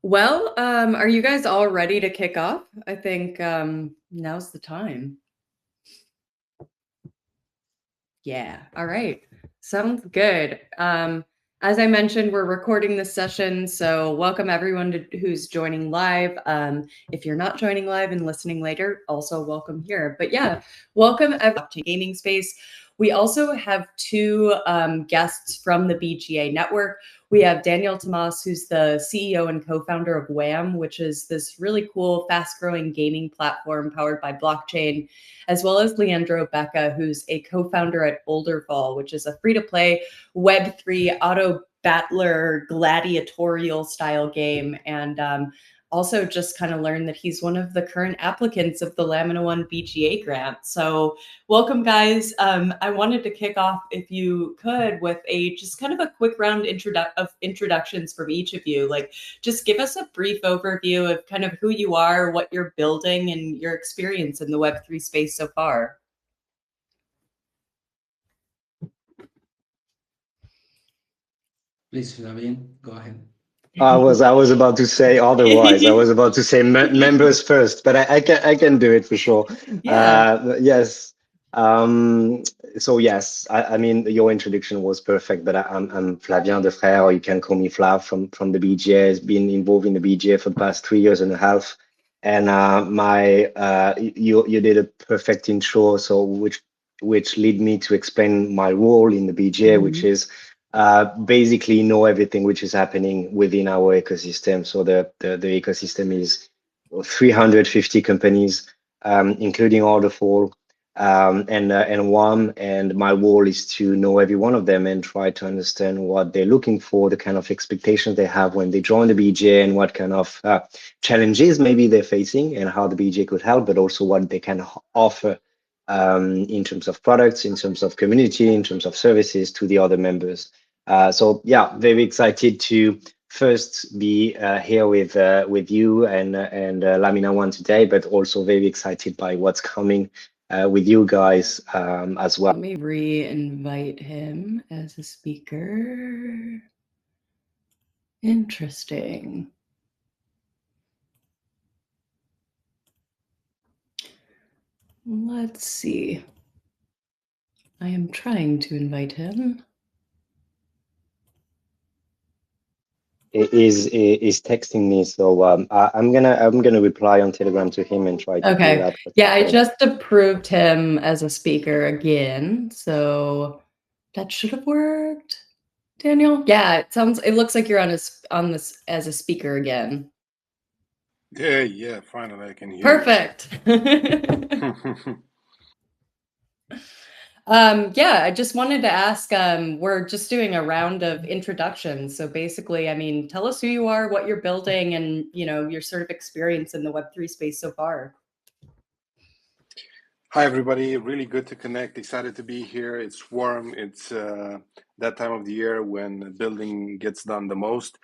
Well, are you guys all ready to kick off? I think now's the time. Yeah, all right. Sounds good. As I mentioned, we're recording this session, so welcome everyone who's joining live. If you're not joining live and listening later, also welcome here. But yeah, welcome everyone to Gaming Space. We also have two guests from the BGA network. We have Daniel Tamas, who's the CEO and co-founder of WAM, which is this really cool, fast-growing gaming platform powered by blockchain, as well as Leandro Becka, who's a co-founder at Olderfall, which is a free-to-play Web3 auto battler gladiatorial style game. And also just kind of learned that he's one of the current applicants of the LAMINA1 BGA grant. So welcome, guys. I wanted to kick off, if you could, with a just kind of a quick round of introductions from each of you. Like, just give us a brief overview of kind of who you are, what you're building, and your experience in the Web3 space so far. Please, Flavien, go ahead. I was about to say otherwise. I was about to say members first, but I can do it for sure. Yeah. Yes. So yes, I mean your introduction was perfect, but I'm Flavien Defraire, or you can call me Flav from the BGA. Has been involved in the BGA for the past 3 years and a half, and you did a perfect intro, so which lead me to explain my role in the BGA, which is basically know everything which is happening within our ecosystem. So the ecosystem is 350 companies, including Olderfall and WAM. And my role is to know every one of them and try to understand what they're looking for, the kind of expectations they have when they join the BGA, and what kind of challenges maybe they're facing, and how the BGA could help, but also what they can offer in terms of products, in terms of community, in terms of services to the other members. So yeah, very excited to first be here with you and LAMINA1 today, but also very excited by what's coming with you guys as well. Let me re-invite him as a speaker. Interesting. Let's see. I am trying to invite him. Is texting me, so I'm gonna reply on Telegram to him and try to do that. Yeah, I just approved him as a speaker again, so that should have worked. Daniel, yeah, it looks like you're on this as a speaker again. Yeah, finally I can hear Perfect. Yeah, I just wanted to ask, we're just doing a round of introductions. So basically, I mean, tell us who you are, what you're building, and your sort of experience in the Web3 space so far. Hi, everybody. Really good to connect. Excited to be here. It's warm. It's that time of the year when building gets done the most.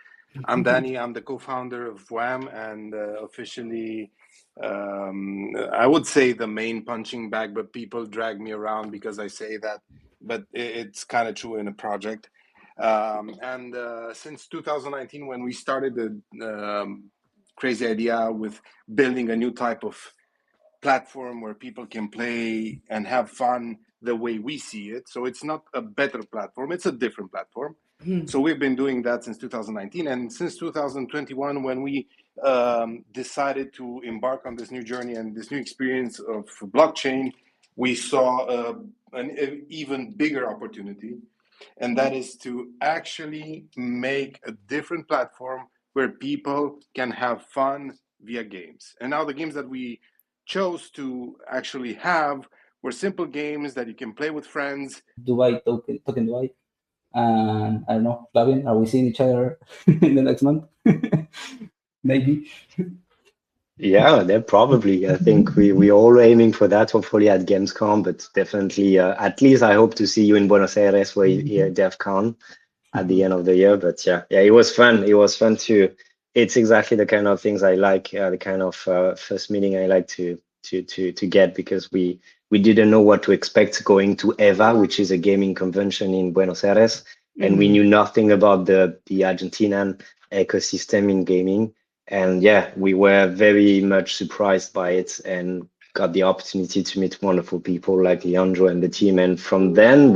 I'm Danny. I'm the co-founder of WAM, and officially, I would say the main punching bag, but people drag me around because I say that. But it's kind of true in a project. And since 2019, when we started the crazy idea with building a new type of platform where people can play and have fun the way we see it. So it's not a better platform, it's a different platform. So we've been doing that since 2019. And since 2021, when we decided to embark on this new journey and this new experience of blockchain, we saw an even bigger opportunity. And that is to actually make a different platform where people can have fun via games. And now the games that we chose to actually have were simple games that you can play with friends. Dubai, token Dubai. And I don't know, Flavien, are we seeing each other in the next month? Maybe. Yeah, they're probably. I think we all aiming for that. Hopefully at Gamescom, but definitely at least I hope to see you in Buenos Aires, where here DEF CON at the end of the year. But yeah, it was fun. It was fun too. It's exactly the kind of things I like. The kind of first meeting I like to get, because we didn't know what to expect going to EVA, which is a gaming convention in Buenos Aires, and we knew nothing about the Argentinian ecosystem in gaming. And yeah, we were very much surprised by it and got the opportunity to meet wonderful people like Leandro and the team. And from then,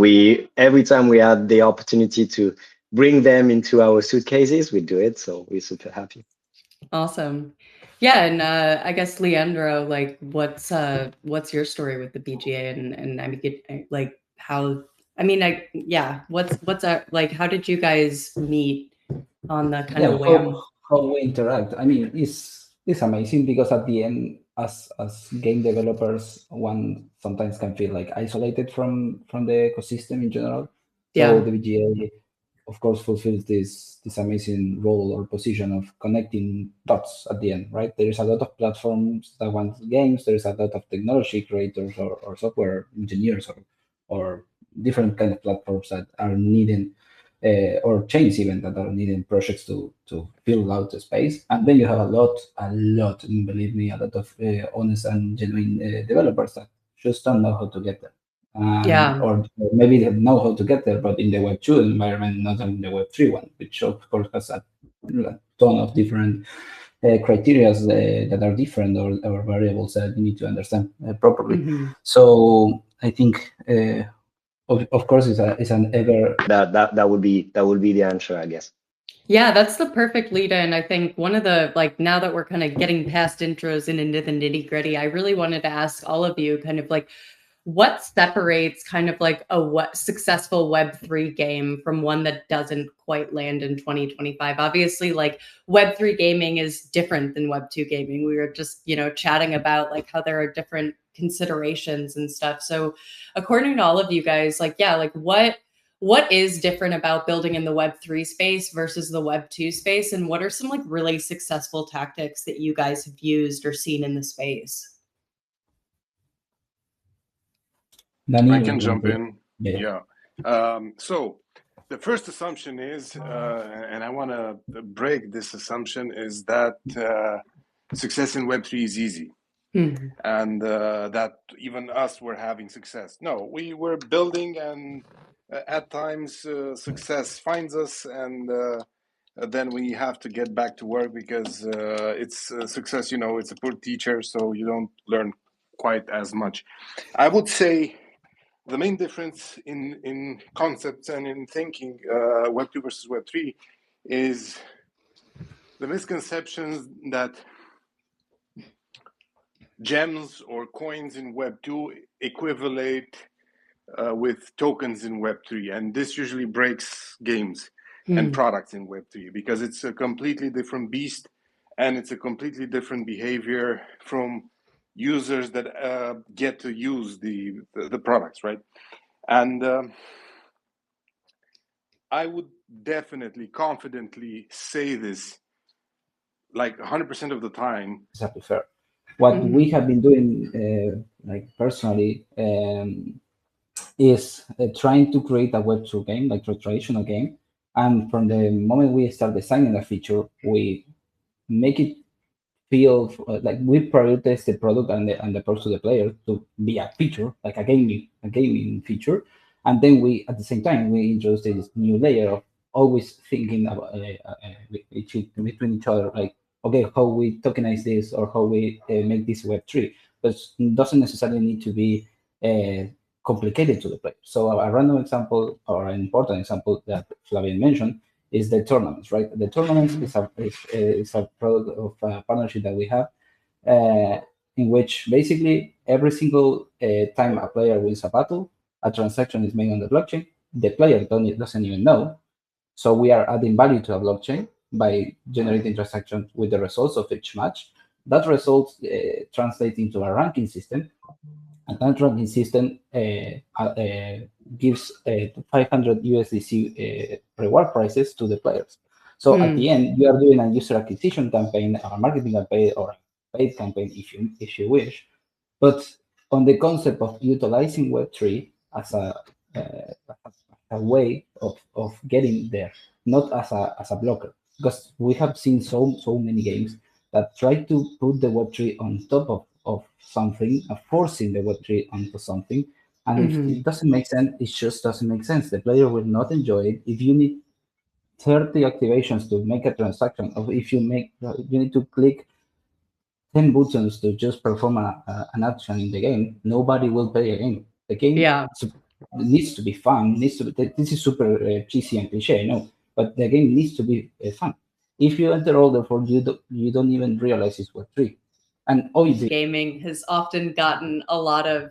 every time we had the opportunity to bring them into our suitcases, we do it. So we're super happy. Awesome. Yeah, and I guess Leandro, like, what's your story with the BGA, and I mean, like, how? I mean, what's like? How did you guys meet on the kind of WAM? How we interact. I mean, it's amazing because at the end, as game developers, one sometimes can feel like isolated from the ecosystem in general. So Yeah. the BGA, of course, fulfills this amazing role or position of connecting dots at the end, right? There is a lot of platforms that want games. There is a lot of technology creators or software engineers or different kind of platforms that are needing or chains even that are needing projects to fill out the space. And then you have a lot, and believe me, a lot of honest and genuine developers that just don't know how to get there. Yeah. Or maybe they know how to get there, but in the Web 2 environment, not in the Web 3 one, which of course has a ton of different criteria that are different or variables that you need to understand properly. Mhm. So I think, of course, it's an ever That would be the answer, I guess. Yeah, that's the perfect lead in. I think one of the, like, now that we're kind of getting past intros and into the nitty gritty, I really wanted to ask all of you kind of like, what separates kind of like a successful Web3 game from one that doesn't quite land in 2025? Obviously, like, Web3 gaming is different than Web2 gaming. We were just, chatting about like how there are different considerations and stuff. So according to all of you guys, like, yeah, like what is different about building in the Web3 space versus the Web2 space? And what are some like really successful tactics that you guys have used or seen in the space? Danny, I can jump in. Yeah. So the first assumption is, and I want to break this assumption, is that success in Web3 is easy. And that even us were having success. No, we were building, and at times success finds us, and then we have to get back to work because it's success, it's a poor teacher, so you don't learn quite as much. I would say the main difference in concepts and in thinking, Web2 versus Web3, is the misconceptions that gems or coins in Web2 equivalent with tokens in Web3. And this usually breaks games and products in Web3 because it's a completely different beast and it's a completely different behavior from users that get to use the products, right? And I would definitely, confidently say this like 100% of the time. Exactly fair. What we have been doing, like personally, is trying to create a Web2 game, like a traditional game. And from the moment we start designing a feature, we make it feel like we prioritize the product and the approach to the player to be a feature, like a gaming feature. And then we, at the same time, we introduce this new layer of always thinking about between each other, like, okay, how we tokenize this or how we make this Web3, but it doesn't necessarily need to be complicated to the player. So a random example or an important example that Flavien mentioned is the tournaments, right? The tournaments is a product of a partnership that we have, in which basically every single time a player wins a battle, a transaction is made on the blockchain. The player doesn't even know. So we are adding value to a blockchain by generating transactions with the results of each match. That results translate into a ranking system. And that ranking system gives 500 USDC reward prices to the players. So at the end, you are doing a user acquisition campaign, or a marketing campaign, or a paid campaign, if you wish. But on the concept of utilizing Web3 as a way of getting there, not as a blocker, because we have seen so many games that try to put the Web3 on top of something, forcing the Web3 onto something. And if it doesn't make sense, it just doesn't make sense. The player will not enjoy it. If you need 30 activations to make a transaction, or if you need to click 10 buttons to just perform an action in the game, nobody will play again. The game needs to be fun. This is super cheesy and cliche, I know, but the game needs to be fun. If you enter Olderfall, you don't even realize it's Web3. And obviously, gaming has often gotten a lot of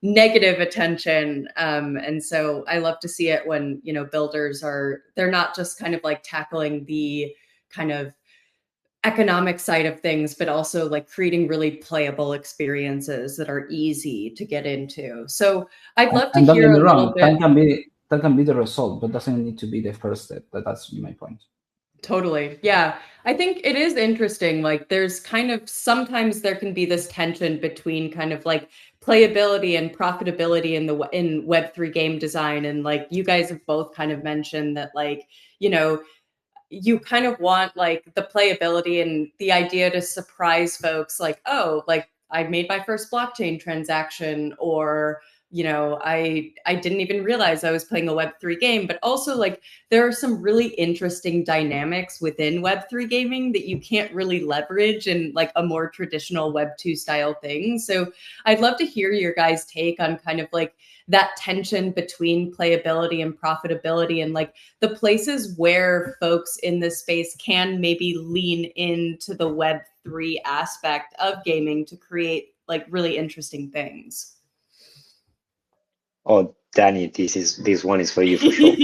negative attention, and so I love to see it when builders they're not just kind of like tackling the kind of economic side of things, but also like creating really playable experiences that are easy to get into. So I'd love to hear a little bit. That can be the result, but doesn't need to be the first step. That's my point. Totally. Yeah. I think it is interesting. Like there's kind of, sometimes there can be this tension between kind of like playability and profitability in Web3 game design. And like you guys have both kind of mentioned that, like, you kind of want like the playability and the idea to surprise folks, like, oh, like I made my first blockchain transaction, or I didn't even realize I was playing a Web3 game. But also, like, there are some really interesting dynamics within Web3 gaming that you can't really leverage in like a more traditional Web2 style thing. So I'd love to hear your guys' take on kind of like that tension between playability and profitability, and like the places where folks in this space can maybe lean into the Web3 aspect of gaming to create like really interesting things. Oh, Danny, this one is for you for sure.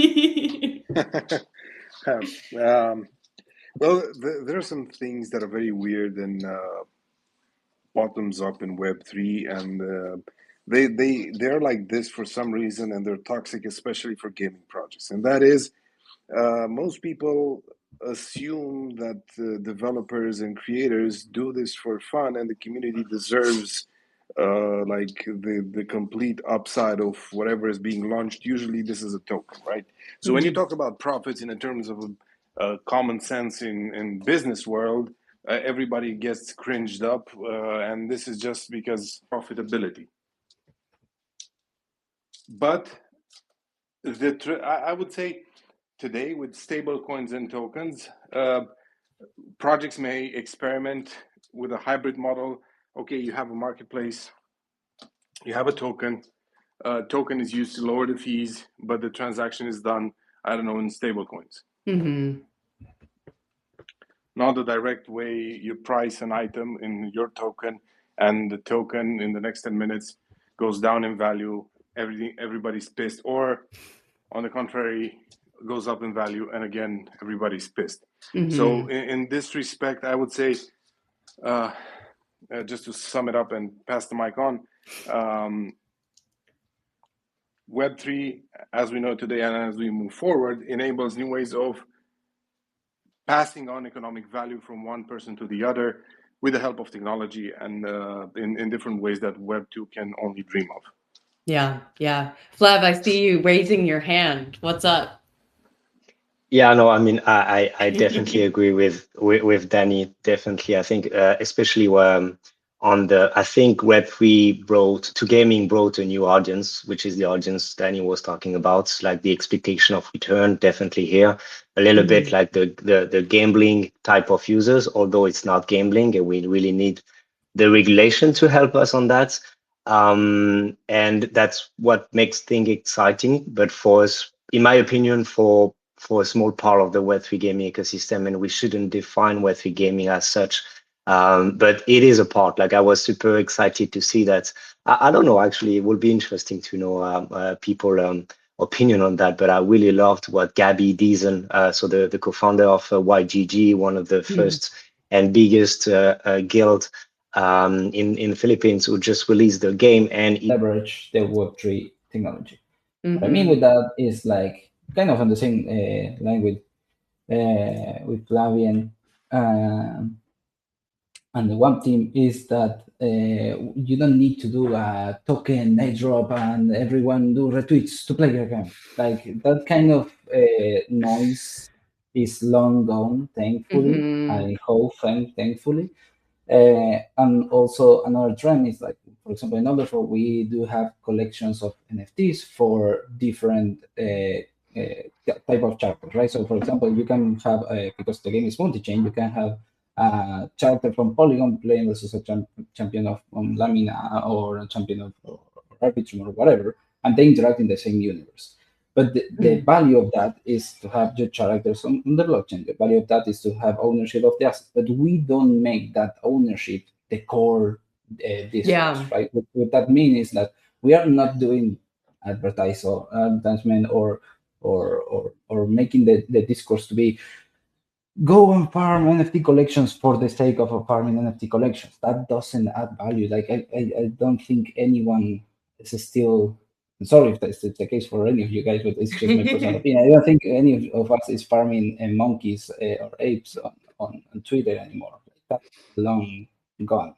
Well, there are some things that are very weird and bottoms up in Web3, and they're like this for some reason, and they're toxic, especially for gaming projects. And that is, most people assume that developers and creators do this for fun, and the community deserves like the complete upside of whatever is being launched. Usually this is a token, right? So when you talk about profits in terms of common sense in business world, everybody gets cringed up, and this is just because profitability. But I would say today, with stable coins and tokens, projects may experiment with a hybrid model. Okay, you have a marketplace, you have a token. Token is used to lower the fees, but the transaction is done, I don't know, in stable coins. Mm-hmm. Not the direct way you price an item in your token, and the token in the next 10 minutes goes down in value. Everybody's pissed, or on the contrary, goes up in value, and again, everybody's pissed. Mm-hmm. So in this respect, I would say, just to sum it up and pass the mic on, Web3, as we know today and as we move forward, enables new ways of passing on economic value from one person to the other with the help of technology, and in different ways that Web2 can only dream of. Yeah. Flav, I see you raising your hand. What's up? Yeah, no, I mean, I definitely agree with Danny. Definitely, I think especially I think Web3 gaming brought a new audience, which is the audience Danny was talking about, like the expectation of return. Definitely here, a little bit like the gambling type of users, although it's not gambling, and we really need the regulation to help us on that. And that's what makes things exciting. But for us, in my opinion, for a small part of the Web3 gaming ecosystem, and we shouldn't define Web3 gaming as such. But it is a part. Like, I was super excited to see that. I don't know, actually, it would be interesting to know people opinion on that. But I really loved what Gabby Deason, so the co-founder of YGG, one of the first and biggest guild in the Philippines, who just released the game and leverage the Web3 technology. What I mean with that is like kind of on the same line with Flavien and the WAM team, is that you don't need to do a token airdrop and everyone do retweets to play your game. Like, that kind of noise is long gone, thankfully. I hope, thankfully. And also another trend is, like, for example, in Olderfall, we do have collections of NFTs for different type of characters, right? So, for example, you can have because the game is multi-chain, you can have a character from Polygon playing versus a champion of Lamina or a champion of Arbitrum or whatever, and they interact in the same universe. But the value of that is to have your characters on the blockchain. The value of that is to have ownership of the asset. But we don't make that ownership the core discourse, right? What that means is that we are not doing advertisement or making the discourse to be go and farm NFT collections for the sake of farming NFT collections. That doesn't add value. Like I don't think anyone is still. Sorry if that's the case for any of you guys, but it's just my personal opinion. I don't think any of us is farming monkeys or apes on Twitter anymore. That's long gone.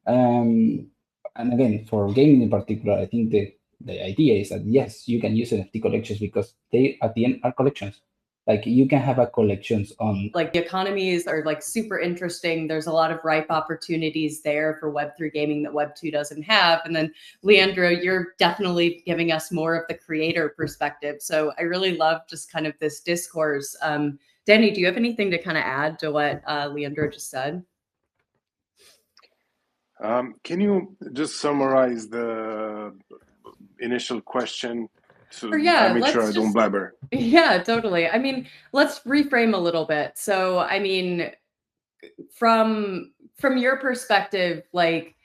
And again, for gaming in particular, I think the idea is that yes, you can use NFT collections because they at the end are collections. Like you can have a collections on like the economies are like super interesting. There's a lot of ripe opportunities there for Web3 gaming that Web2 doesn't have. And then Leandro, you're definitely giving us more of the creator perspective. So I really love just kind of this discourse. Danny, do you have anything to kind of add to what Leandro just said? Can you just summarize the initial question so I make sure I don't blabber? Yeah, totally. I mean, let's reframe a little bit. So, I mean, from your perspective, like,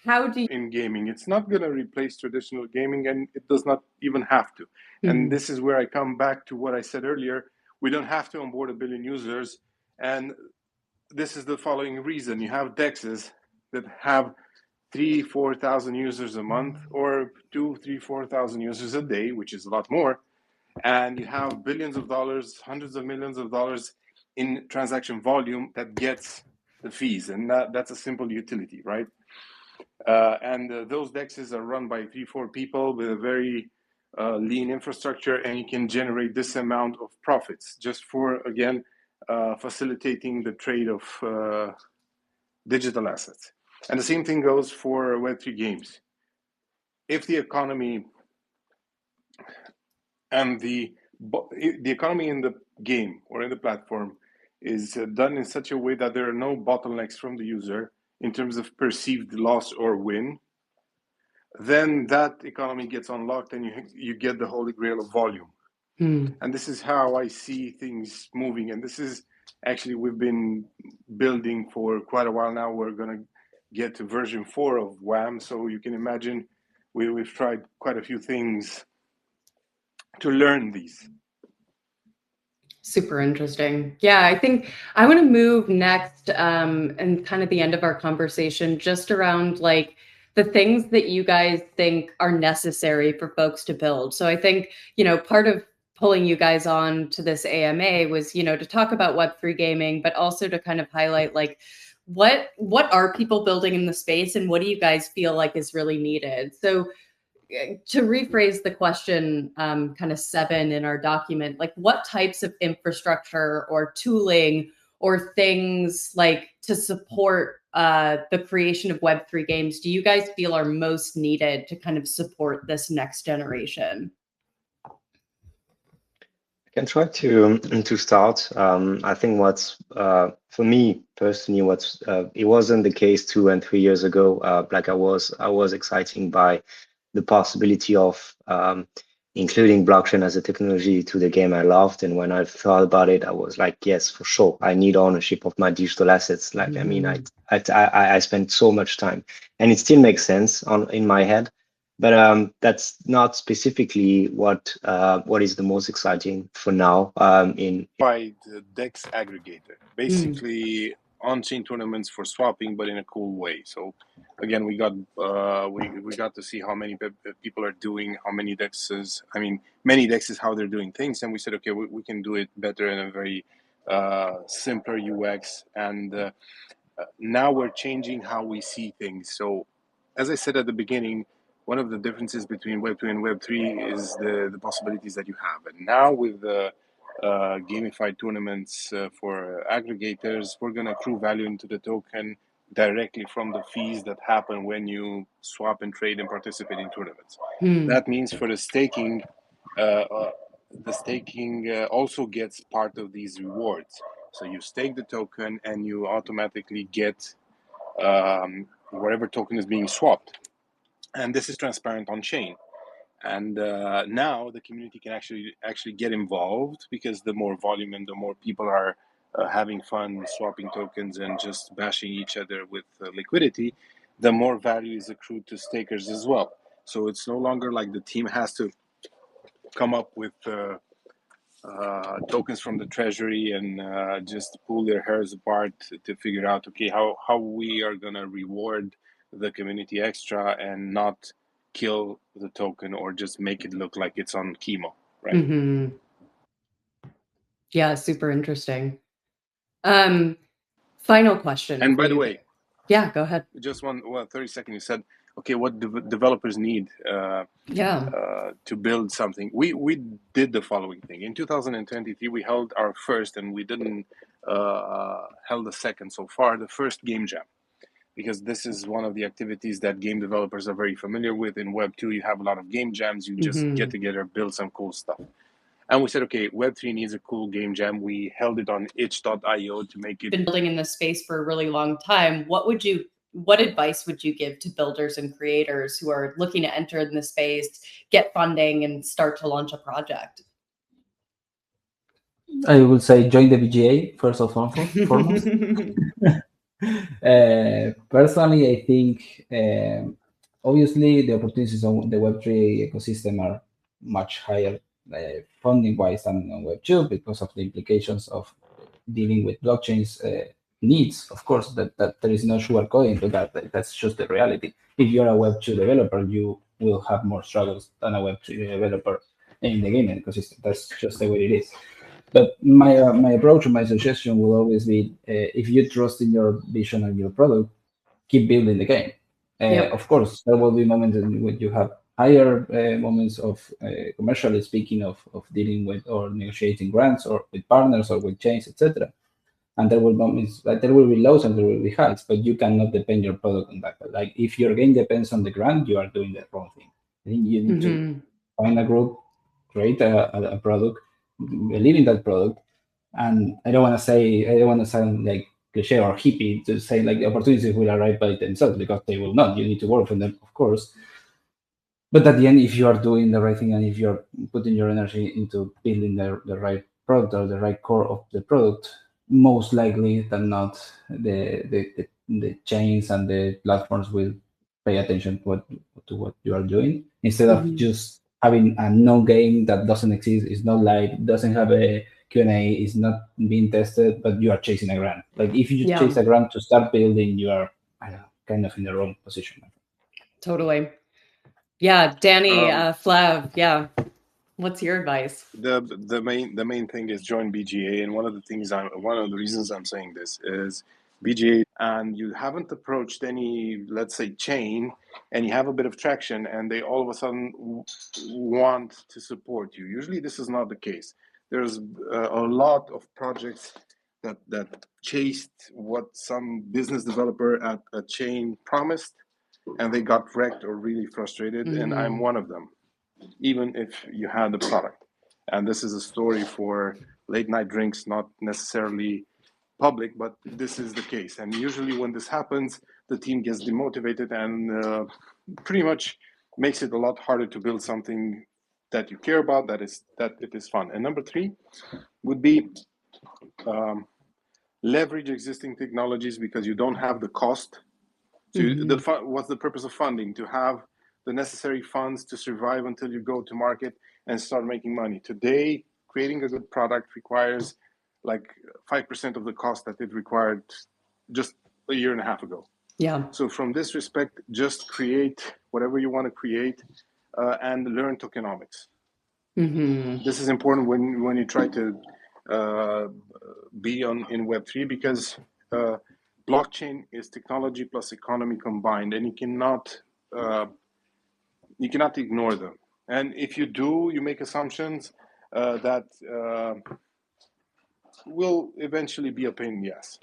how do you... in gaming, it's not going to replace traditional gaming, and it does not even have to. And this is where I come back to what I said earlier. We don't have to onboard 1 billion users, and this is the following reason. You have DEXs that have 3,000-4,000 users a month, or 2,000-4,000 users a day, which is a lot more. And you have billions of dollars, hundreds of millions of dollars in transaction volume that gets the fees. And that's a simple utility, right? And those DEXs are run by 3-4 people with a very lean infrastructure, and you can generate this amount of profits just for, again, facilitating the trade of digital assets. And the same thing goes for Web3 games. If the economy and the economy in the game or in the platform is done in such a way that there are no bottlenecks from the user in terms of perceived loss or win, then that economy gets unlocked and you get the holy grail of volume. And this is how I see things moving. And this is actually, we've been building for quite a while now. We're going to get to version 4 of WAM. So you can imagine we've tried quite a few things to learn these. Super interesting. Yeah, I think I want to move next and kind of the end of our conversation just around like the things that you guys think are necessary for folks to build. So I think, you know, part of pulling you guys on to this AMA was, you know, to talk about Web3 gaming, but also to kind of highlight like what are people building in the space and what do you guys feel like is really needed? So to rephrase the question, kind of 7 in our document, like what types of infrastructure or tooling or things like to support the creation of Web3 games do you guys feel are most needed to kind of support this next generation? I can try to start. I think what's for me personally, it wasn't the case 2 and 3 years ago. Like I was excited by the possibility of including blockchain as a technology to the game I loved. And when I thought about it, I was like, yes, for sure, I need ownership of my digital assets. Like, I mean, I spent so much time, and it still makes sense in my head. But that's not specifically what is the most exciting for now. By the DEX aggregator, basically on-chain tournaments for swapping, but in a cool way. So again, we got to see how many people are doing, how many DEXs. I mean, many DEXs, how they're doing things, and we said, okay, we can do it better in a very simpler UX. And now we're changing how we see things. So, as I said at the beginning, one of the differences between Web2 and Web3 is the possibilities that you have. And now with the gamified tournaments for aggregators, we're going to accrue value into the token directly from the fees that happen when you swap and trade and participate in tournaments. That means for the staking, the staking also gets part of these rewards. So you stake the token and you automatically get whatever token is being swapped. And this is transparent on chain. And now the community can actually get involved, because the more volume and the more people are having fun swapping tokens and just bashing each other with liquidity, the more value is accrued to stakers as well. So it's no longer like the team has to come up with tokens from the treasury and just pull their hairs apart to figure out, okay, how we are going to reward the community extra and not kill the token or just make it look like it's on chemo, right? Mm-hmm. Yeah, super interesting. Final question. And by the way, yeah, go ahead. Just 30 seconds. You said, okay, what developers need to build something. We did the following thing. In 2023, we held our first, and we didn't held the second so far, the first game jam. Because this is one of the activities that game developers are very familiar with. In Web2, you have a lot of game jams. You just get together, build some cool stuff. And we said, okay, Web3 needs a cool game jam. We held it on itch.io to make it. Been building in this space for a really long time. What advice would you give to builders and creators who are looking to enter in the space, get funding, and start to launch a project? I would say join the BGA first and foremost. Personally, I think obviously the opportunities on the Web3 ecosystem are much higher funding-wise than on Web2 because of the implications of dealing with blockchains needs. Of course, that there is no sugarcoating to that. That's just the reality. If you're a Web2 developer, you will have more struggles than a Web3 developer in the gaming ecosystem. That's just the way it is. But my approach and my suggestion will always be, if you trust in your vision and your product, keep building the game. Of course, there will be moments when you have higher moments of, commercially speaking, of dealing with or negotiating grants or with partners or with chains, etc. And there will moments like there will be lows and there will be highs, but you cannot depend your product on that. Like if your game depends on the grant, you are doing the wrong thing. I think you need to find a group, create a product, believe in that product. And I don't want to sound like cliche or hippie to say like the opportunities will arrive by themselves, because they will not. You need to work for them, of course. But at the end, if you are doing the right thing and if you're putting your energy into building the right product or the right core of the product, most likely than not, the chains and the platforms will pay attention to what you are doing, instead of just having a no game that doesn't exist, is not live, doesn't have a Q&A, is not being tested, but you are chasing a grant. Like if you chase a grant to start building, you are kind of in the wrong position. Totally. Yeah, Danny, Flav, yeah. What's your advice? The main thing is join BGA, and one of the reasons I'm saying this is BGA, and you haven't approached any, let's say, chain, and you have a bit of traction, and they all of a sudden want to support you. Usually, this is not the case. There's a lot of projects that chased what some business developer at a chain promised, and they got wrecked or really frustrated, and I'm one of them. Even if you had the product. And this is a story for late night drinks, not necessarily public, but this is the case. And usually when this happens, the team gets demotivated and pretty much makes it a lot harder to build something that you care about, that it is fun. And number 3 would be leverage existing technologies, because you don't have the cost to what's the purpose of funding? To have the necessary funds to survive until you go to market and start making money. Today, creating a good product requires like 5% of the cost that it required just a year and a half ago. Yeah. So from this respect, just create whatever you want to create and learn tokenomics. This is important when you try to be in Web3, because blockchain is technology plus economy combined, and you cannot ignore them. And if you do, you make assumptions that will eventually be a pain in the ass.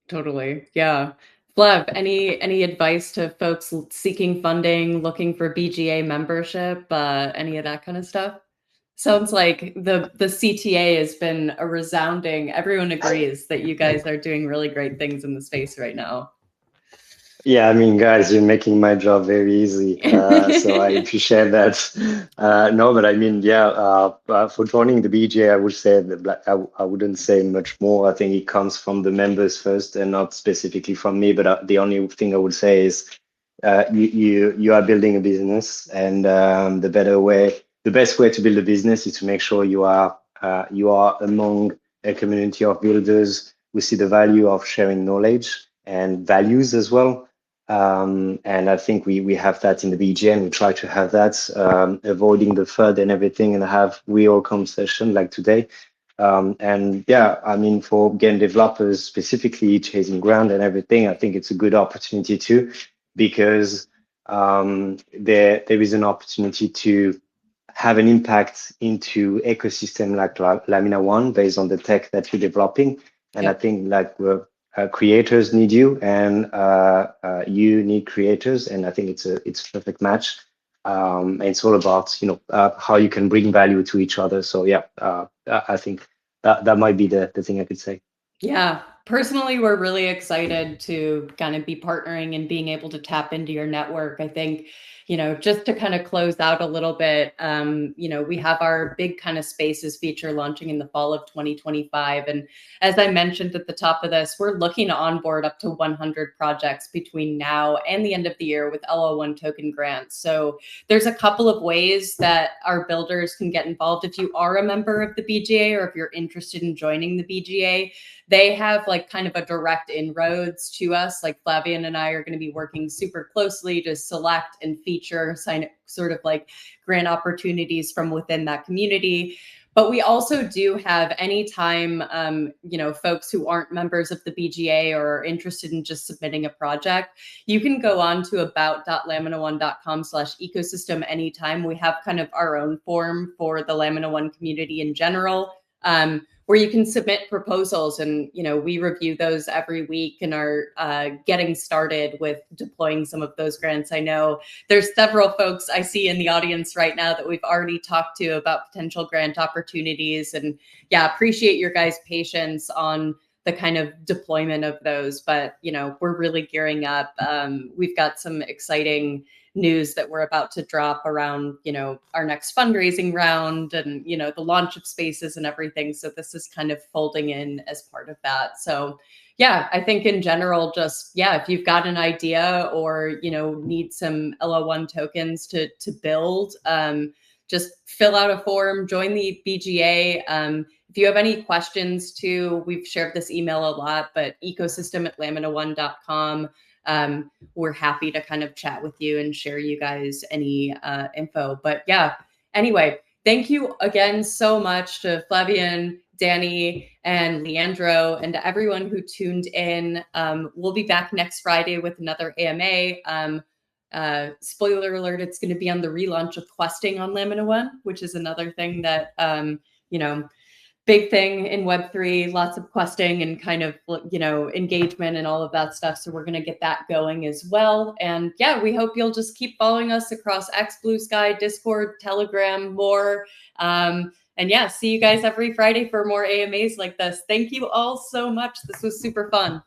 Totally. Yeah. Flav, any advice to folks seeking funding, looking for BGA membership, any of that kind of stuff? Sounds like the CTA has been a resounding, everyone agrees that you guys are doing really great things in the space right now. Yeah, I mean, guys, you're making my job very easy, so I appreciate that. No, but I mean, yeah, for joining the BGA, I would say that I wouldn't say much more. I think it comes from the members first, and not specifically from me. But the only thing I would say is, you are building a business, and the best way to build a business is to make sure you are among a community of builders who see the value of sharing knowledge and values as well. And I think we have that in the BGA, and we try to have that, avoiding the FUD and everything, and have real conversation like today. And yeah, I mean, for game developers specifically chasing ground and everything, I think it's a good opportunity too, because there is an opportunity to have an impact into ecosystem like LAMINA1 based on the tech that you're developing. And I think like creators need you, and you need creators, and I think it's a perfect match. And it's all about how you can bring value to each other. So yeah, I think that might be the thing I could say. Yeah, personally, we're really excited to kind of be partnering and being able to tap into your network. I think, just to kind of close out a little bit, we have our big kind of spaces feature launching in the fall of 2025. And as I mentioned at the top of this, we're looking to onboard up to 100 projects between now and the end of the year with LO1 token grants. So there's a couple of ways that our builders can get involved. If you are a member of the BGA, or if you're interested in joining the BGA, they have like kind of a direct inroads to us. Like Flavien and I are going to be working super closely to select and feature sort of like grant opportunities from within that community. But we also do have anytime, folks who aren't members of the BGA or are interested in just submitting a project, you can go on to about.lamina1.com/ecosystem anytime. We have kind of our own form for the LAMINA1 community in general, where you can submit proposals, and we review those every week and are getting started with deploying some of those grants. I know there's several folks I see in the audience right now that we've already talked to about potential grant opportunities, and yeah, appreciate your guys' patience on the kind of deployment of those. But we're really gearing up. We've got some exciting news that we're about to drop around, our next fundraising round, and, the launch of spaces and everything. So this is kind of folding in as part of that. So yeah, I think in general, just, if you've got an idea or, need some LO1 tokens to build, just fill out a form, join the BGA. If you have any questions too, we've shared this email a lot, but ecosystem@lamina1.com. We're happy to kind of chat with you and share you guys any info. But yeah, anyway, thank you again so much to Flavien, Danny, and Leandro, and to everyone who tuned in. We'll be back next Friday with another AMA. Spoiler alert, it's going to be on the relaunch of questing on LAMINA1, which is another thing that, big thing in Web3, lots of questing and kind of, engagement and all of that stuff. So we're going to get that going as well. And yeah, we hope you'll just keep following us across X, Blue Sky, Discord, Telegram, more. And yeah, see you guys every Friday for more AMAs like this. Thank you all so much. This was super fun.